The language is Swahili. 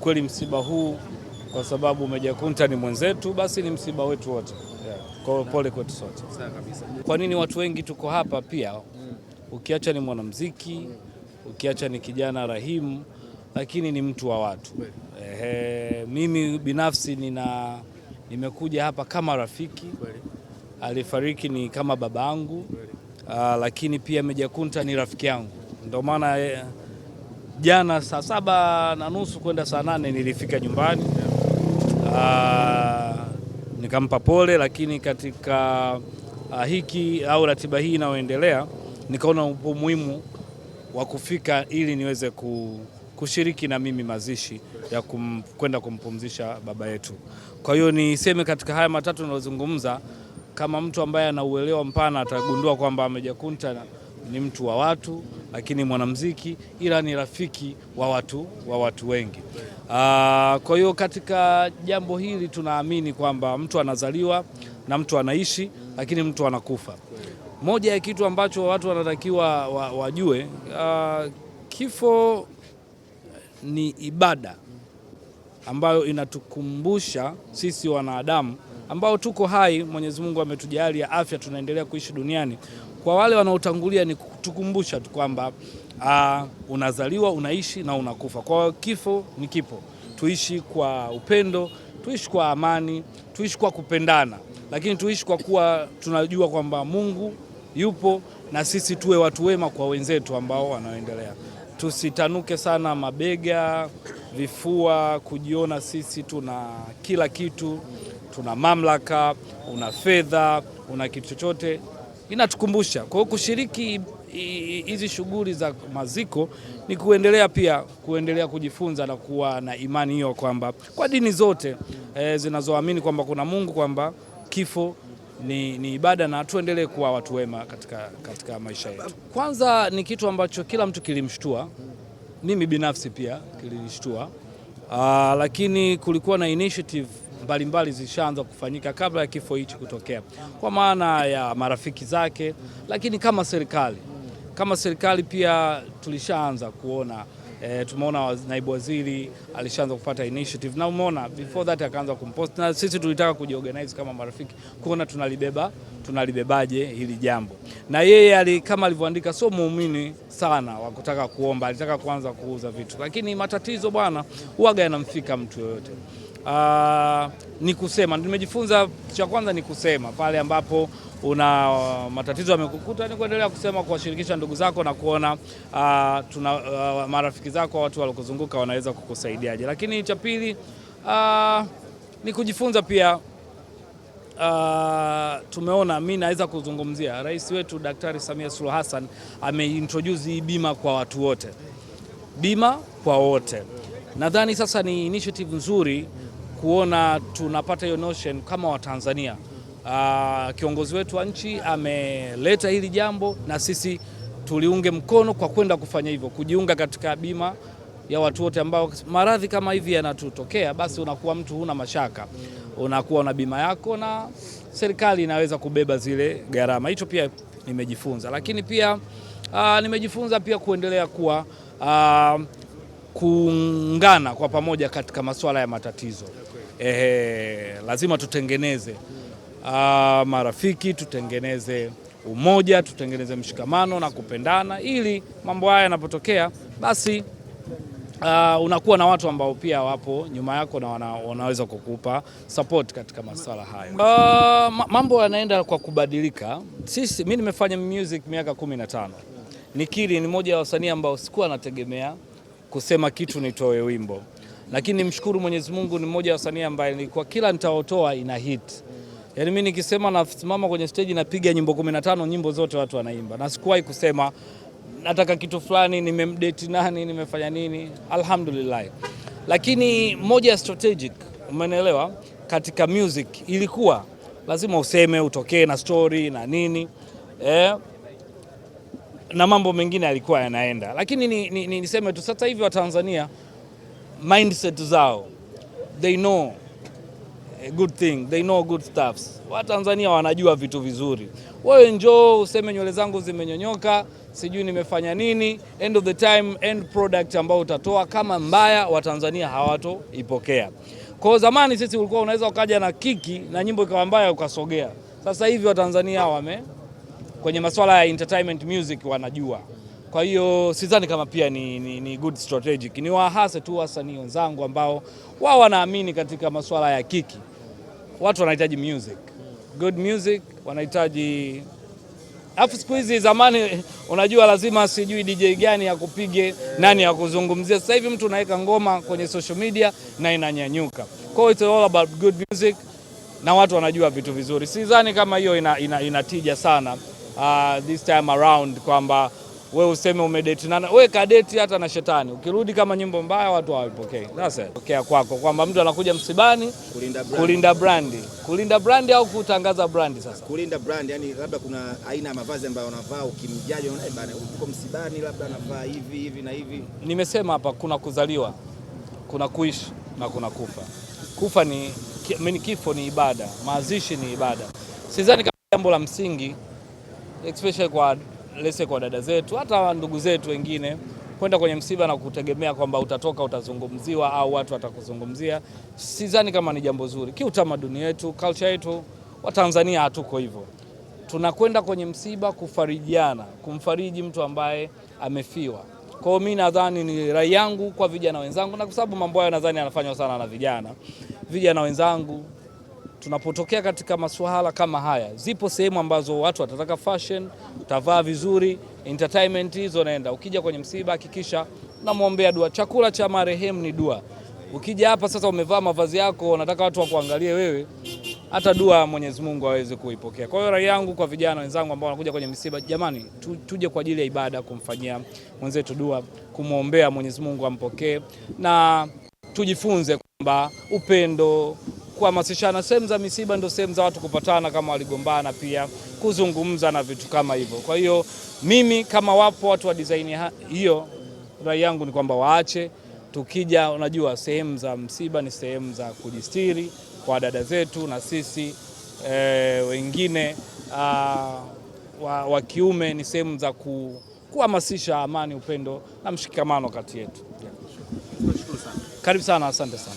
Kiukweli msiba huu kwa sababu Meja Kunta ni mwenzetu, basi ni msiba wetu wote. Kwa pole kwetu sote. Sawa kabisa. Kwa nini watu wengi tuko hapa pia? Ukiacha ni mwanamuziki, ukiacha ni kijana rahimu, lakini ni mtu wa watu. Mimi binafsi nimekuja hapa kama rafiki. Alifariki ni kama babangu, lakini pia Meja Kunta ni rafiki yangu. Ndio maana jana saa 7:30 kwenda saa 8 nilifika nyumbani, nikampa pole, lakini katika hiki au ratiba hii inayoendelea nikaona umuhimu wa kufika ili niweze kushiriki na mimi mazishi ya kwenda kumpumzisha baba yetu. Kwa hiyo niseme katika haya matatu ninayozungumza, kama mtu ambaye ana uelewa mpana atagundua kwamba Meja Kunta ni mtu wa watu, lakini mwanamuziki, ila ni rafiki wa watu wengi. Kwa hiyo katika jambo hili tunaamini kwamba mtu anazaliwa na mtu anaishi, lakini mtu anakufa. Moja ya kitu ambacho watu wanatakiwa wajue, kifo ni ibada ambayo inatukumbusha sisi wanadamu ambao tuko hai, Mwenyezi Mungu ametujalia afya, tunaendelea kuishi duniani. Kwa wale wanaotangulia ni kutukumbusha tu kwamba unazaliwa, unaishi na unakufa. Kwa kifo ni kipo. Tuishi kwa upendo, tuishi kwa amani, tuishi kwa kupendana, lakini tuishi kwa kuwa tunajua kwamba Mungu yupo na sisi tuwe watu wema kwa wenzetu ambao wanaoendelea. Tusitanuke sana mabega, vifua, kujiona sisi tuna kila kitu, tuna mamlaka, una fedha, una kitu chochote. Inatukumbusha. Kwa hiyo kushiriki hizi shughuli za maziko ni kuendelea kujifunza na kuwa na imani hiyo kwamba kwa dini zote zinazoamini kwamba kuna Mungu, kwamba kifo ni ibada na tuendelee kuwa watu wema katika maisha yetu. Kwanza ni kitu ambacho kila mtu kilimshtua, mimi binafsi pia kilinishtua, lakini kulikuwa na initiative mbalimbali zishaanza kufanyika kabla ya kifo hichi kutokea, kwa maana ya marafiki zake, lakini kama serikali pia tulishaanza kuona, tumeona naibu waziri alishaanza kupata initiative, na umeona before that akaanza kumpost, na sisi tulitaka kujiorganize kama marafiki kuona tunalibebaje hili jambo. Na yeye kama alivyoandika, sio muumini sana wa kutaka kuomba, alitaka kuanza kuuza vitu, lakini matatizo bwana huaga yanamfika mtu yoyote. Ni kusema, nimejifunza cha kwanza ni kusema pale ambapo una matatizo yamekukuta, ni kuendelea kusema, kuwashirikisha ndugu zako na kuona marafiki zako, watu walokuzunguka wanaweza kukusaidiaje. Lakini cha pili ni kujifunza pia. Tumeona, mimi naweza kuzungumzia rais wetu Daktari Samia Suluhu Hassan ameintroduce hii bima kwa watu wote, bima kwa wote. Nadhani sasa ni initiative nzuri kuona tunapata hiyo notion kama Watanzania. Kiongozi wetu wa nchi ameleta hili jambo na sisi tuliunge mkono kwa kwenda kufanya hivyo, kujiunga katika bima ya watu wote ambao maradhi kama hivi yanatutokea, basi unakuwa mtu huna mashaka, unakuwa na bima yako na serikali inaweza kubeba zile gharama. Hicho pia nimejifunza, lakini pia nimejifunza pia kuendelea kuwa kuungana kwa pamoja katika masuala ya matatizo. Lazima tutengeneze marafiki, tutengeneze umoja, tutengeneze mshikamano na kupendana, ili mambo haya yanapotokea basi unakuwa na watu ambao pia wapo nyuma yako na wanaweza kukupa support katika masuala hayo. Mambo yanaenda kwa kubadilika. Mimi nimefanya music miaka 15. Nikiri ni moja ya wasanii ambao sikuwa nategemea kusema kitu nitoe wimbo, lakini nimshukuru Mwenyezi Mungu, ni mmoja wa wasanii ambaye nilikuwa kila nitaotoa ina hit. Yaani mimi nikisema nasimama kwenye stage napiga nyimbo 15, nyimbo zote watu wanaimba, na sikuwahi kusema nataka kitu fulani, nimemdate nani, nimefanya nini. Alhamdulillah. Lakini moja ya strategic, umeelewa, katika music ilikuwa lazima useme, utokee na story na nini, na mambo mengine yalikuwa yanaenda. Lakini niseme tu sasa hivi wa Tanzania mindset zao, they know a good thing, they know good stuffs. Wa Tanzania wanajua vitu vizuri. Wewe njoo useme nywele zangu zimenyonyoka, sijui nimefanya nini, end of the time end product ambao utatoa kama mbaya, Watanzania hawatoipokea. Kwa zamani sisi ulikuwa unaweza ukaja na kiki na nyimbo ikawa mbaya ukasogea. Sasa hivi Watanzania kwenye masuala ya entertainment music wanajua. Kwa hiyo sidhani kama pia ni good strategic. Ni wahase tu wasanii wenzangu ambao wao wanaamini katika masuala ya kiki. Watu wanahitaji music. Good music, wanahitaji. Alafu siku hizi zamani unajua lazima sijui DJ gani akupige, nani akuzungumzia. Sasa hivi mtu unaweka ngoma kwenye social media na inanyanyuka. Kwa hiyo it's all about good music na watu wanajua vitu vizuri. Sidhani kama hiyo inatija sana this time around kwamba wewe useme umedate nana, wewe kadeti hata na shetani. Ukirudi kama nyimbo mbaya watu hawapokei. That's it. Okay, kwako kwamba mtu anakuja msibani kulinda brandi. Kulinda brandi au kutangaza brandi sasa? Kulinda brandi, yani labda kuna aina ya mavazi ambayo unavaa ukimjaji bana uko msibani labda anavaa hivi na hivi. Nimesema hapa kuna kuzaliwa, kuna kuishi na kuna kufa. Kufa kifo ni ibada, mazishi ni ibada. Sidhani kama jambo la msingi especially kwa dada zetu, hata ndugu zetu wengine, kwenda kwenye msiba na kutegemea kwamba utatoka utazungumziwa au watu watakuzungumzia. Sidhani kama ni jambo zuri. Kiutamaduni wetu, culture yetu, Watanzania hatuko hivyo. Tunakwenda kwenye msiba kufarijiana, kumfariji mtu ambaye amefiwa. Kwa hiyo mimi nadhani ni rai yangu kwa vijana wenzangu, na kwa sababu mambo hayo nadhani yanafanywa sana na vijana wenzangu, tunapotokea katika masuala kama haya, zipo sehemu ambazo watu watataka fashion, utavaa vizuri, entertainment hizo naenda. Ukija kwenye msiba hakikisha unamwombea dua. Chakula cha marehemu ni dua. Ukija hapa sasa umevaa mavazi yako, unataka watu wakuangalie wewe, hata dua Mwenyezi Mungu aweze kuipokea. Kwa hiyo rai yangu kwa vijana wenzangu ambao wanakuja kwenye msiba, jamani, tuje kwa ajili ya ibada, kumfanyia mwenzetu dua, kumwombea Mwenyezi Mungu ampokee, na tujifunze kwamba upendo, kuhamasishana. Sehemu za misiba ndio sehemu za watu kupatana kama waligombana, pia kuzungumza na vitu kama hivyo. Kwa hiyo mimi kama wapo watu wa design hiyo, rai yangu ni kwamba waache. Tukija, unajua sehemu za msiba ni sehemu za kujistiri kwa dada zetu, na sisi wengine wa kiume ni sehemu za kuhamasisha amani, upendo na mshikamano kati yetu. Karibu sana, asante sana.